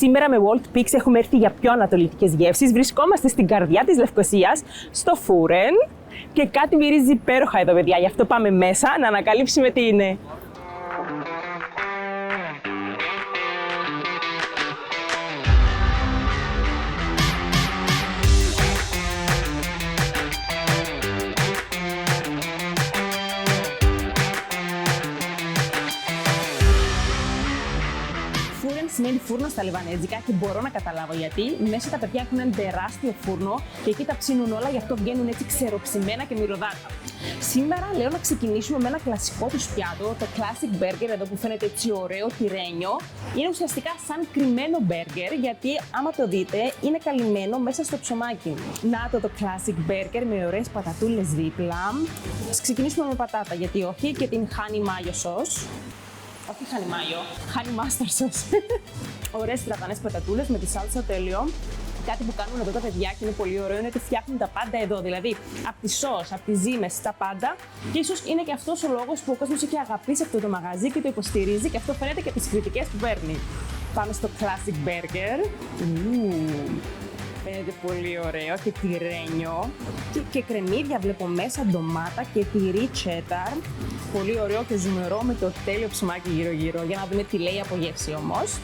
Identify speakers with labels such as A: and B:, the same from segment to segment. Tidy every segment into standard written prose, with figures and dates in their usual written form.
A: Σήμερα με Walt Pix έχουμε έρθει για πιο ανατολικές γεύσεις. Βρισκόμαστε στην καρδιά της Λευκωσίας, στο Φούρεν. Και κάτι μυρίζει υπέροχα εδώ, παιδιά. Γι' αυτό πάμε μέσα να ανακαλύψουμε τι είναι. Σημαίνει φούρνο στα λιβανέζικα και μπορώ να καταλάβω γιατί. Μέσα τα παιδιά έχουν ένα τεράστιο φούρνο και εκεί τα ψήνουν όλα, γι' αυτό βγαίνουν έτσι ξεροψημένα και μυρωδάτα. Σήμερα λέω να ξεκινήσουμε με ένα κλασικό του πιάτο, το classic burger, εδώ που φαίνεται έτσι ωραίο τυρένιο. Είναι ουσιαστικά σαν κρυμμένο burger, γιατί άμα το δείτε είναι καλυμμένο μέσα στο ψωμάκι. Να το classic burger με ωραίες πατατούλες δίπλα. Ας ξεκινήσουμε με πατάτα, γιατί όχι, και την honey mayo sauce. Όχι honey mayo, honey mustard sauce. Ωραίες στρατανές πατατούλες με τη σάλτσα, τέλειο. Κάτι που κάνουν εδώ τα παιδιά και είναι πολύ ωραίο είναι ότι φτιάχνουν τα πάντα εδώ. Δηλαδή, από τη σως, από τις ζύμες, τα πάντα. Και ίσως είναι και αυτός ο λόγος που ο κόσμος έχει αγαπήσει αυτό το μαγαζί και το υποστηρίζει και αυτό φαίνεται και από τις κριτικές που παίρνει. Πάμε στο classic burger. Φαίνεται πολύ ωραίο και τυρένιο. Και κρεμμύδια βλέπω μέσα, ντομάτα και τυρί τσέταρ. Πολύ ωραίο και ζουμερό με το τέλειο ψωμάκι γύρω-γύρω. Για να δούμε τι λέει η απογεύση όμως.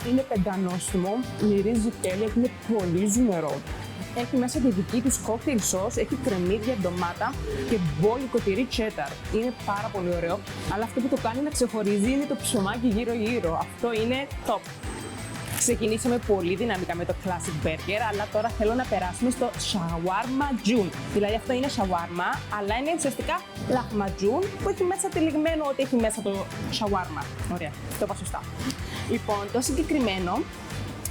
A: Είναι πεντανόστιμο, μυρίζει τέλεια και είναι πολύ ζουμερό. Έχει μέσα τη δική του cocktail sauce, έχει κρεμμύδια, ντομάτα και μπόλικο τυρί τσέταρ. Είναι πάρα πολύ ωραίο, αλλά αυτό που το κάνει να ξεχωρίζει είναι το ψωμάκι γύρω-γύρω. Αυτό είναι top. Ξεκινήσαμε πολύ δυναμικά με το classic burger, αλλά τώρα θέλω να περάσουμε στο shawarma jun. Δηλαδή αυτό είναι shawarma, αλλά είναι ουσιαστικά λαχματζούν που έχει μέσα τυλιγμένο ότι έχει μέσα το shawarma. Ωραία, το είπα σωστά. Λοιπόν, το συγκεκριμένο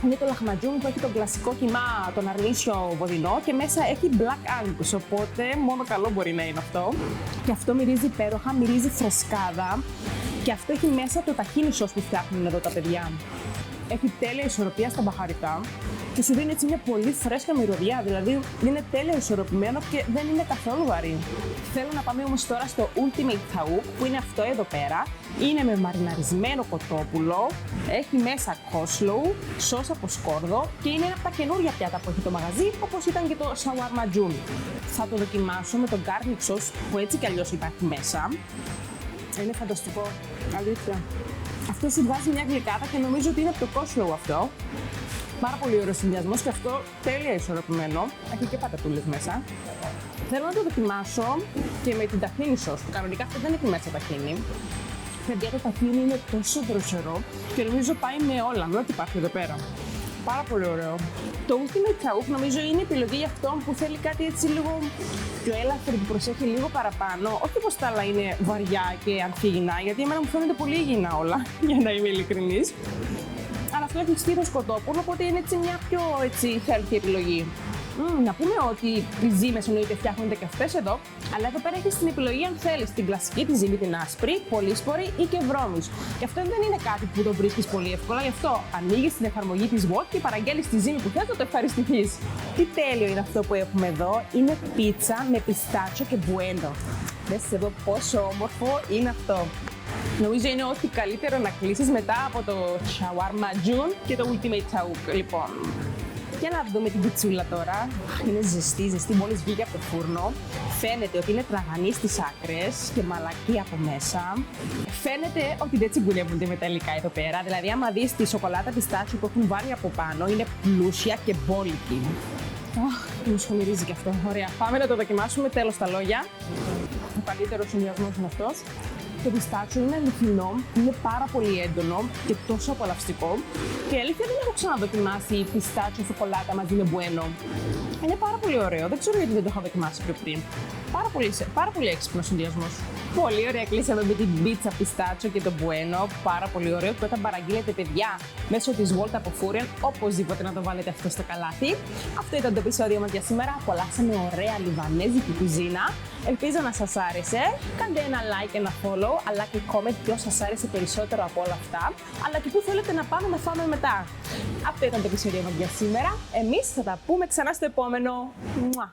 A: είναι το λαχματζούν που έχει τον κλασικό κιμά, τον αρνίσιο βοδινό και μέσα έχει black angus, οπότε μόνο καλό μπορεί να είναι αυτό. Και αυτό μυρίζει υπέροχα, μυρίζει φρεσκάδα και αυτό έχει μέσα το ταχίνι sauce που φτιάχνουν εδώ τα παιδιά. Έχει τέλεια ισορροπία στα μπαχαρικά και σου δίνει έτσι μια πολύ φρέσκα μυρωδιά, δηλαδή είναι τέλεια ισορροπημένο και δεν είναι καθόλου βαρύ. Θέλω να πάμε όμως τώρα στο ultimate thaouk που είναι αυτό εδώ πέρα. Είναι με μαριναρισμένο κοτόπουλο, έχει μέσα coleslaw, σως από σκόρδο και είναι ένα από τα καινούργια πιάτα που έχει το μαγαζί, όπως ήταν και το shawarma jun. Θα το δοκιμάσω με το garlic sauce που έτσι κι αλλιώς υπάρχει μέσα. Είναι φανταστικό, αλήθεια. Αυτό σου βγάζει μια γλυκάδα και νομίζω ότι είναι από το coleslaw αυτό. Πάρα πολύ ωραίο συνδυασμός και αυτό τέλεια ισορροπημένο. Έχει και πατατούλες μέσα. Θέλω να το δοκιμάσω και με την ταχίνι sauce. Κανονικά αυτό δεν έχει μέσα ταχίνι. Παιδιά, το ταχίνι είναι τόσο δροσερό και νομίζω πάει με όλα, με ό,τι υπάρχει εδώ πέρα. Πάρα πολύ ωραίο. Το ultimate thaouk νομίζω είναι η επιλογή για αυτόν που θέλει κάτι έτσι λίγο πιο έλαφρυ, που προσέχει λίγο παραπάνω. Όχι πως τα άλλα είναι βαριά και ανθυγιεινά, γιατί εμένα μου φαίνονται πολύ υγιεινά όλα, για να είμαι ειλικρινής. Αλλά αυτό έχει στήθος κοτόπουλο, οπότε είναι έτσι μια πιο healthy επιλογή. Να πούμε ότι οι ζύμες εννοείται φτιάχνονται και αυτές εδώ, αλλά εδώ πέρα έχεις την επιλογή αν θέλεις την κλασική τη ζύμη, την άσπρη, πολύσπορη ή και βρώμης. Και αυτό δεν είναι κάτι που το βρίσκεις πολύ εύκολα, γι' αυτό ανοίγεις την εφαρμογή της Walt και παραγγέλνεις τη ζύμη που θες να το ευχαριστηθείς. Τι τέλειο είναι αυτό που έχουμε εδώ, είναι πίτσα με πιστάτσιο και μπουέντο. Δες εδώ πόσο όμορφο είναι αυτό. Νομίζω είναι ό,τι καλύτερο να κλείσεις μετά από το shawarma jun και το ultimate thaouk. Λοιπόν, για να δούμε την πιτσούλα τώρα. Είναι ζεστή, μόλις βγήκε από το φούρνο. Φαίνεται ότι είναι τραγανή στις άκρες και μαλακή από μέσα. Φαίνεται ότι δεν τσιγκουνεύονται με τα υλικά εδώ πέρα. Δηλαδή, άμα δεις τη σοκολάτα πιστάτσιο που έχουν βάλει από πάνω, είναι πλούσια και μπόλικη. Μου σχολιάζει και αυτό. Ωραία. Πάμε να το δοκιμάσουμε. Τέλος τα λόγια. Ο καλύτερος συνδυασμός είναι αυτός. Το πιστάτσιο είναι αληθινό, είναι πάρα πολύ έντονο και τόσο απολαυστικό. Και αλήθεια δεν έχω ξαναδοκιμάσει πιστάτσιο σοκολάτα μαζί με μπουένο. Είναι πάρα πολύ ωραίο, δεν ξέρω γιατί δεν το έχω δοκιμάσει πιο πριν. Πάρα πολύ έξυπνο συνδυασμός. Πολύ ωραία, κλείσαμε με την πίτσα πιστάτσιο και το μπουένο. Πάρα πολύ ωραίο. Και όταν παραγγείλετε, παιδιά, μέσω της Walt από Φούρεν, οπωσδήποτε να το βάλετε αυτό στο καλάθι. Αυτό ήταν το επεισόδιο μας για σήμερα. Απολαύσαμε ωραία λιβανέζικη κουζίνα. Ελπίζω να σας άρεσε. Κάντε ένα like, ένα follow, αλλά και comment ποιο σας άρεσε περισσότερο από όλα αυτά. Αλλά και πού θέλετε να πάμε να φάμε μετά. Αυτό ήταν το επεισόδιο μας για σήμερα. Εμείς θα τα πούμε ξανά στο επόμενο. Μουα!